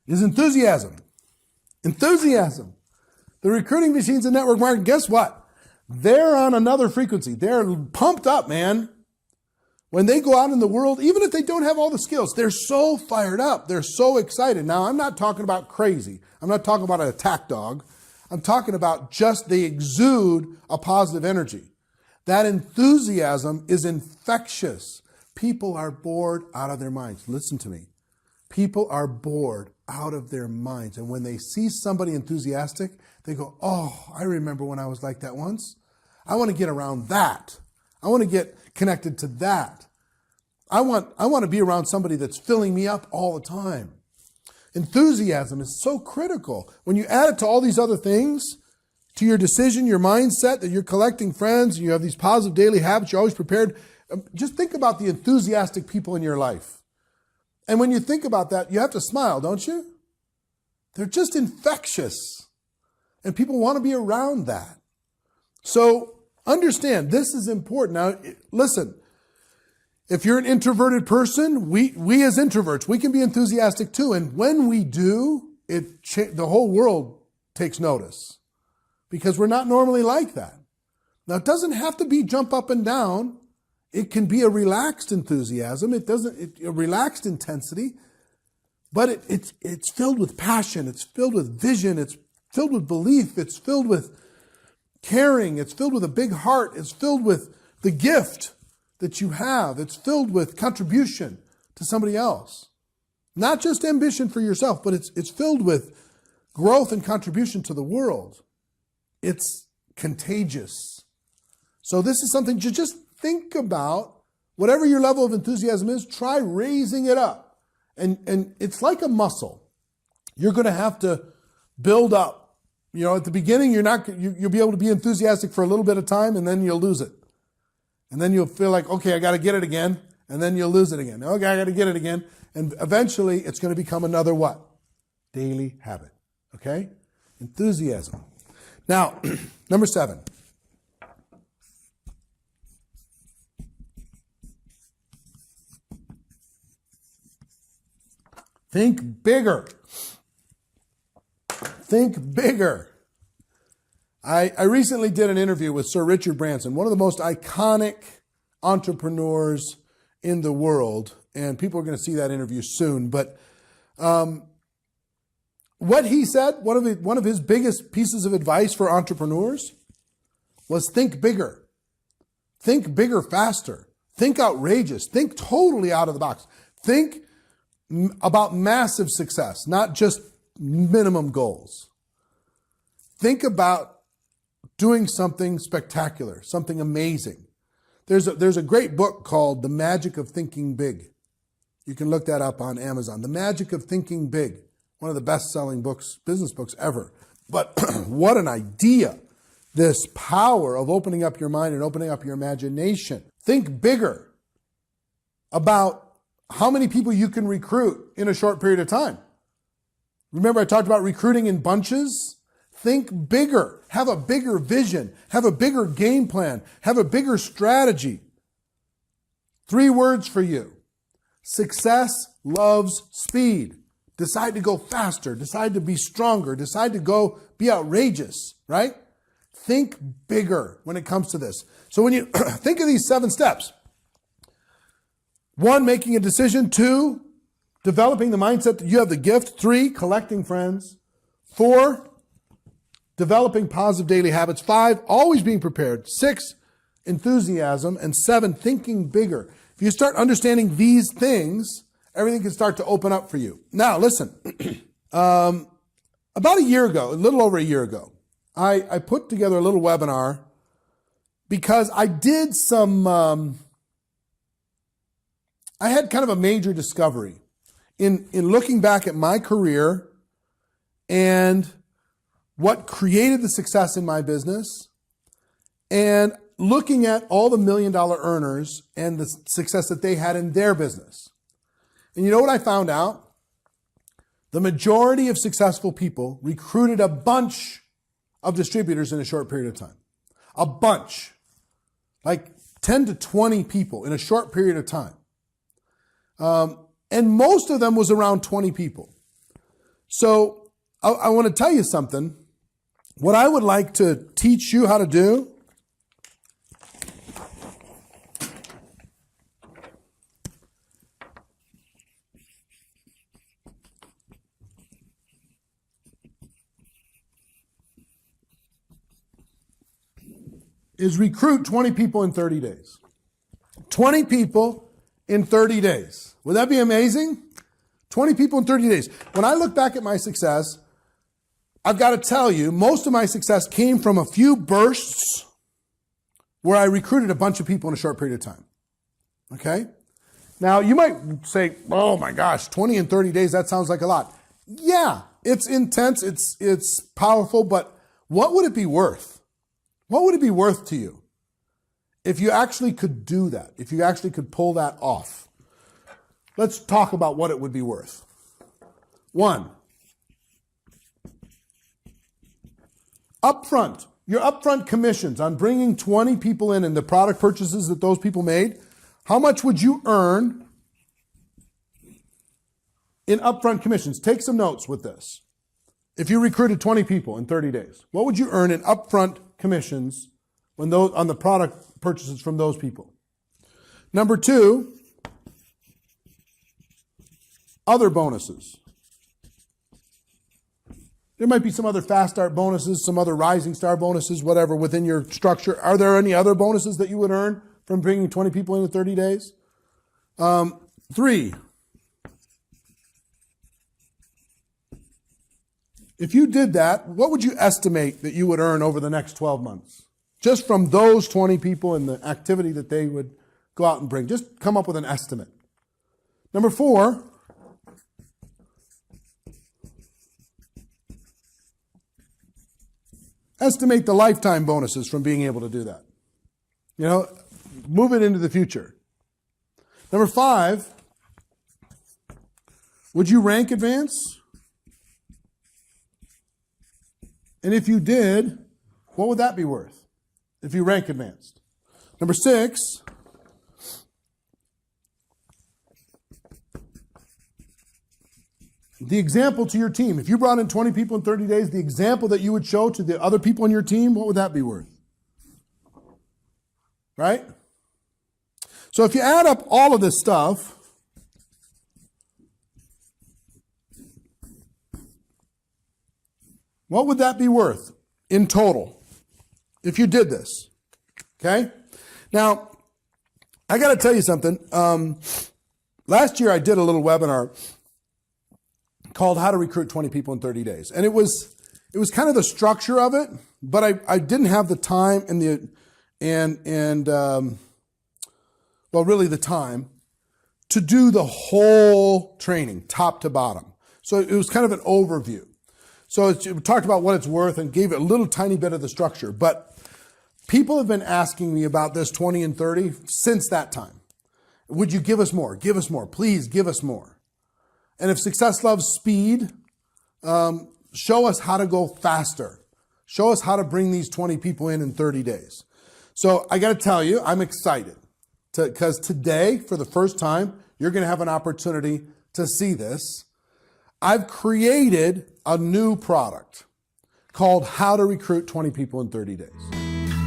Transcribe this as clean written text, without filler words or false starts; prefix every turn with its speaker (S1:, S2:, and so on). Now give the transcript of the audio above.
S1: is enthusiasm. Enthusiasm. The recruiting machines and network marketing, guess what? They're on another frequency. They're pumped up, man. When they go out in the world, even if they don't have all the skills, they're so fired up. They're so excited. Now, I'm not talking about crazy. I'm not talking about an attack dog. I'm talking about just they exude a positive energy. That enthusiasm is infectious. People are bored out of their minds. Listen to me. People are bored out of their minds. And when they see somebody enthusiastic, they go, oh, I remember when I was like that once. I want to get around that. I want to get connected to that. I want to be around somebody that's filling me up all the time. Enthusiasm is so critical. When you add it to all these other things, to your decision, your mindset, that you're collecting friends, you have these positive daily habits, you're always prepared. Just think about the enthusiastic people in your life. And when you think about that, you have to smile, don't you? They're just infectious. And people want to be around that. So understand, this is important. Now, listen, if you're an introverted person, we as introverts, we can be enthusiastic too. And when we do, the whole world takes notice because we're not normally like that. Now, it doesn't have to be jump up and down. It can be a relaxed enthusiasm. A relaxed intensity, but it's filled with passion. It's filled with vision. It's filled with belief. It's filled with caring. It's filled with a big heart. It's filled with the gift that you have. It's filled with contribution to somebody else. Not just ambition for yourself, but it's filled with growth and contribution to the world. It's contagious. So this is something to just think about. Whatever your level of enthusiasm is, try raising it up. And it's like a muscle. You're going to have to build up. You know, at the beginning, you'll be able to be enthusiastic for a little bit of time, and then you'll lose it. And then you'll feel like, okay, I got to get it again. And then you'll lose it again. Okay, I got to get it again. And eventually, it's going to become another what? Daily habit. Okay? Enthusiasm. Now, number 7. Think bigger. Think bigger. I recently did an interview with Sir Richard Branson, one of the most iconic entrepreneurs in the world. And people are going to see that interview soon. But what he said, one of his biggest pieces of advice for entrepreneurs was think bigger. Think bigger faster. Think outrageous. Think totally out of the box. Think about massive success, not just minimum goals. Think about doing something spectacular, something amazing. There's a great book called The Magic of Thinking Big. You can look that up on Amazon. The Magic of Thinking Big, one of the best-selling books, business books ever. But what an idea, this power of opening up your mind and opening up your imagination. Think bigger about how many people you can recruit in a short period of time. Remember I talked about recruiting in bunches? Think bigger. Have a bigger vision. Have a bigger game plan. Have a bigger strategy. 3 words for you. Success loves speed. Decide to go faster. Decide to be stronger. Decide to go be outrageous, right? Think bigger when it comes to this. So when you think of these 7 steps, 1, making a decision. 2, developing the mindset that you have the gift. 3, collecting friends. 4, developing positive daily habits. 5, always being prepared. 6, enthusiasm. And 7, thinking bigger. If you start understanding these things, everything can start to open up for you. Now, listen, about a year ago, a little over a year ago, I put together a little webinar because I did I had kind of a major discovery in looking back at my career and what created the success in my business, and looking at all the $1 million earners and the success that they had in their business. And you know what I found out? The majority of successful people recruited a bunch of distributors in a short period of time. A bunch. Like 10 to 20 people in a short period of time. And most of them was around 20 people. So I want to tell you something. What I would like to teach you how to do is recruit 20 people in 30 days. 20 people in 30 days. Would that be amazing? 20 people in 30 days. When I look back at my success, I've got to tell you, most of my success came from a few bursts where I recruited a bunch of people in a short period of time. Okay? Now, you might say, oh my gosh, 20 in 30 days, that sounds like a lot. Yeah, it's intense, it's powerful, but what would it be worth? What would it be worth to you if you actually could do that, if you actually could pull that off? Let's talk about what it would be worth. 1, upfront, your upfront commissions on bringing 20 people in and the product purchases that those people made, how much would you earn in upfront commissions? Take some notes with this. If you recruited 20 people in 30 days, what would you earn in upfront commissions when those, on the product purchases from those people? Number 2, other bonuses. There might be some other fast start bonuses, some other rising star bonuses, whatever, within your structure. Are there any other bonuses that you would earn from bringing 20 people in 30 days? 3, if you did that, what would you estimate that you would earn over the next 12 months? Just from those 20 people and the activity that they would go out and bring. Just come up with an estimate. Number 4, estimate the lifetime bonuses from being able to do that. You know, move it into the future. Number 5, would you rank advance? And if you did, what would that be worth if you rank advanced? Number 6, the example to your team. If you brought in 20 people in 30 days, the example that you would show to the other people on your team, what would that be worth? Right? So if you add up all of this stuff, what would that be worth in total if you did this? Okay? Now, I got to tell you something. Last year I did a little webinar called How to Recruit 20 People in 30 Days. And it was kind of the structure of it, but I didn't have the time really the time to do the whole training, top to bottom. So it was kind of an overview. So it talked about what it's worth and gave it a little tiny bit of the structure. But people have been asking me about this 20 and 30 since that time. Would you give us more? Give us more. Please give us more. And if success loves speed, show us how to go faster. Show us how to bring these 20 people in 30 days. So I got to tell you, I'm excited because today, for the first time, you're going to have an opportunity to see this. I've created a new product called How to Recruit 20 People in 30 Days.